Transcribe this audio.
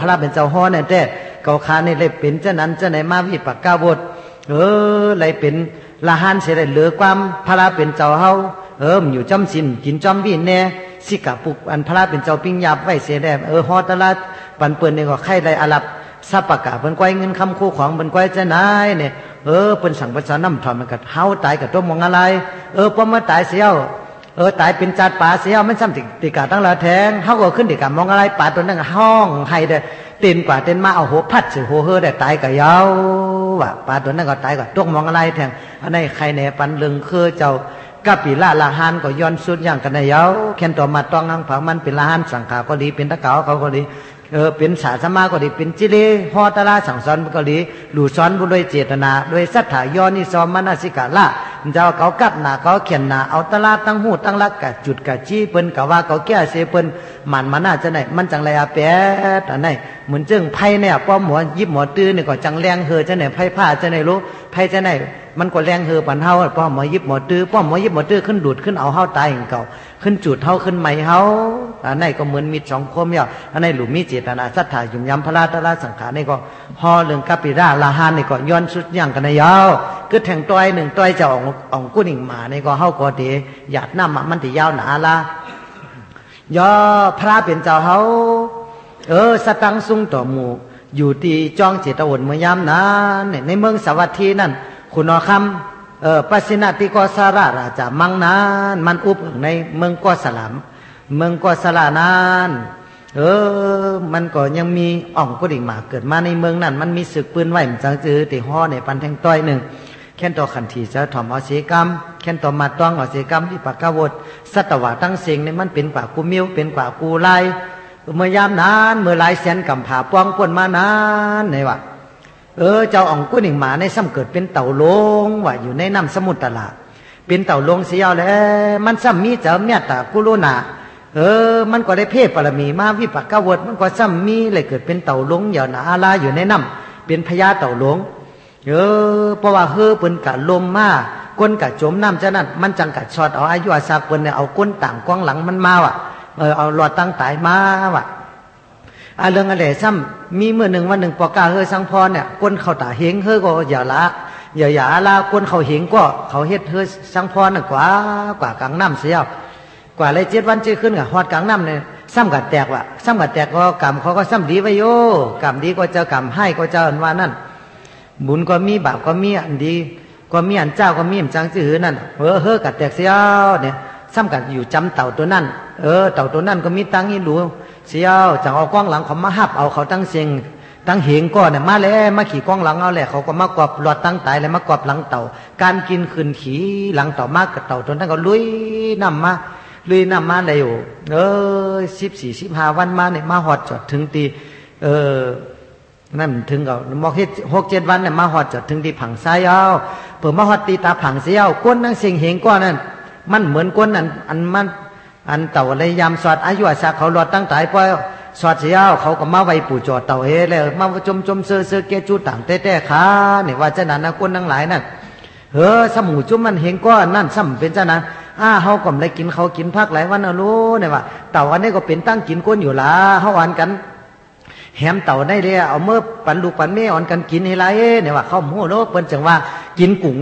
พระเป็นเจ้าฮ้อเนี่ยแต่เกาคานี่เลยเป็นเจ้านั้นเจ้าไหนมาวิปักกาบทเลยเป็นละหันเสียเลยเหลือความพระเป็นเจ้าเฮามันอยู่จำสินกินจอมวินแน่สิกะปุกอันพระเป็นเจ้าปิ้งยาบไว้เสียแดมฮอตละปันเปิ้นนี่ก็ไข่ไรอาลับสับปะกะเปิ้นก้อยเงินคำคู่ของเปิ้นก้อยเจ้านายเนี่ยเปิ้นสั่งภาษาน้ำถอนมันก็เฮาตายกับตัวมองอะไรพอมาตายเสียวตายเป็นจัดป่าเสียวมันซ้ำติกาตั้งละแทงเฮาก็ขึ้นติกามองอะไรป่าตัวนั้นก็ห้องให้เด้เต้นกว่าเต้นมาเอาหัวพัดสิหัวได้ตายกับยาวว่ะป่าตัวนั้นก็ตายกับตัวมองอะไรแทงอันนี้ใครแหนปันลึงคือเจ้ากะปีละหานก็ย้อนสุดอย่างกันในยาวแค่นต่อมาต้องนั่งผังมันเป็นละหานสังขาก็ดีเป็นตะเกาเขาก็ดีเป็นศาสมาก็ดีเป็นจิเลฮอตละสั่งสอนก็ดีหลู่สอนบุโดยเจตนาโดยศรัทธาย้อนนิสอมมนสิกาละเจ้าเขากัดหนาเขาเขียนหนาเอาตละตั้งหูตั้งลักกะจุดกะจี้เปิ้นกะว่าเขาแก้เสเปิ้นมันน่าจะไหนมันจังไรอาแปะแต่ไหนเหมือนจึงไพ่เนี่ยป้อมหมอยิบหมอตื้อเนี่ยก็จังแรงเฮอจะไหนไพ่ผ้าจะไหนรู้ไพ่จะไหนมันก็แรงเฮอปันเฮาป้อมหมอยิบหมอตื้อป้อมหมอยิบหมอตื้อขึ้นดูดขึ้นเอาเฮาตายอย่างเก่าขึ้นจุดเฮาขึ้นไหมเฮาอันไหนก็เหมือนมีสองคมเนี่ยอันไหนหลุมมีเจตนาศรัทธายุ่มยำพระราตระสังขารนี่ก็ฮอเรื่องกัปปิราลาหานนี่ก็ย้อนสุดอย่างกันในยาวก็แทงต้อยหนึ่งต้อยจะอ่องกุ้งหมานี่ก็เฮาก็ดีหยาดน้ำมันติยาวหนาละย่อพระเป็นเจ้าเฮาสตังสุงต่อหมู่อยู่ที่จ้องเจตวนเมื่อยามนั้นในเมืองสวัสดีนั่นคุณอคำปัสสินาติกสาราราชามังนานมันอุบในเมืองกอสลามเมืองกอสลานานมันก็ยังมีอ่องกุดิ่งหมาเกิดมาในเมืองนั้นมันมีศึกปืนไหวมันจังจือติห่อในปันแทงต้อยหนึ่งแค่นต่อขันทีจะถ่อมเอาเสกรรมแค่นต่อมาต้องเอาเสกรรมที่ปากกาวดสัตวะตั้งเสียงในมันเป็นกว่ากูมิ้วเป็นกว่ากูไลเมื่อยามนานเมื่อหลายแสนกำผาป้องป่นมานานไหนวะเจ้าอ่องกุดิ่งหมาในซ้ำเกิดเป็นเต่าลงว่าอยู่ในน้ำสมุทรตลาดเป็นเต่าลงเสียวแล้วมันซ้ำมีเจ้าเมียตากุโลนามันก็ได้เพ่ปรมีมาวิปักกวดมันก็ซ้ำมีเลยเกิดเป็นเต่าหลงอย่าหนาอาลาอยู่ในน้ำเป็นพญาเต่าหลงเพราะว่าเปิ้นกะลมมาก้นกะจมน้ำจะนั่นมันจังกะช็อตเอาอายุอาสาเปิ้นเนี่ยเอาก้นต่างกว้างหลังมันมาว่ะเอาหลอดตั้งตายมาว่ะเรื่องอะไรซ้ำมีเมื่อหนึ่งวันหนึ่งปอกาสังพรเนี่ยก้นเขาตาเฮงก็อย่าละอย่าละก้นเขาเฮงก็เขาเฮ็ดสังพรน่ะกว่ากลางน้ำเสียกว่าเลย7 วัน7 คืนกับฮอดกลางน้ำเนี่ยซ้ำกัดแตกว่ะซ้ำกัดแตกก็กรรมเขาก็ซ้ำดีไว้โยกรรมดีก็เจอกรรมให้ก็เจออันว่านั่นบุญก็มีบาปก็มีอันดีก็มีอันเจ้าก็มีอันจังจื้อนั่นกัดแตกเสียวเนี่ยซ้ำกัดอยู่จำเต่าตัวนั่นเต่าตัวนั่นก็มีตังค์นี่หลวงเสียวจังเอากล้องหลังเขามาหับเอาเขาตั้งเสียงตั้งเหงก้อนเนี่ยมาแล้วมาขี่กล้องหลังเอาแหละเขาก็มากอบหลอดตั้งตายแล้วมากอบหลังเต่าการกินขึ้นขี่หลังเต่ามากกับเต่าตัวนั้นก็ลุยนำมาเลยอยู่14-15 วันมาเนี่ยมาหอดจอดถึงตีนั่นถึงก็มอกเฮ็ด6-7 วันเนี่ยมาหอดจอดถึงที่ผังซ้ายเอาเปิดมาหอดตีตาผังเสียวก้นนั่งเสียงเหงก้อนนั่นมันเหมือนก้นอันเต่าเลยยามสอดอายุอาสาเขาหลอดตั้งตายพอสอดเสียวเขาก็มาไว้ปู่จอดเต่าเฮแล้วมาจมเสือเกจูต่างแต่ขาเนี่ยว่าจะนั้นนะก้นทั้งหลายนั่นสมูจุ่มมันเหงก้อนนั่นซ้ำเป็นจะนั้นเฮาก็ไม่ได้กินเขากินพักหลายวันนะรู้เนี่ยว่าเต่าอันนี้ก็เป็นตั้งกินก้นอยู่ละเฮาอ่านกันแหมเต่าได้เลยเอาเมื่อปันลูกปันแม่อ่อนกันกินให้ไรเนี่ยว่าเขาโหโลกเปิ้นจังว่ากินกุ้ง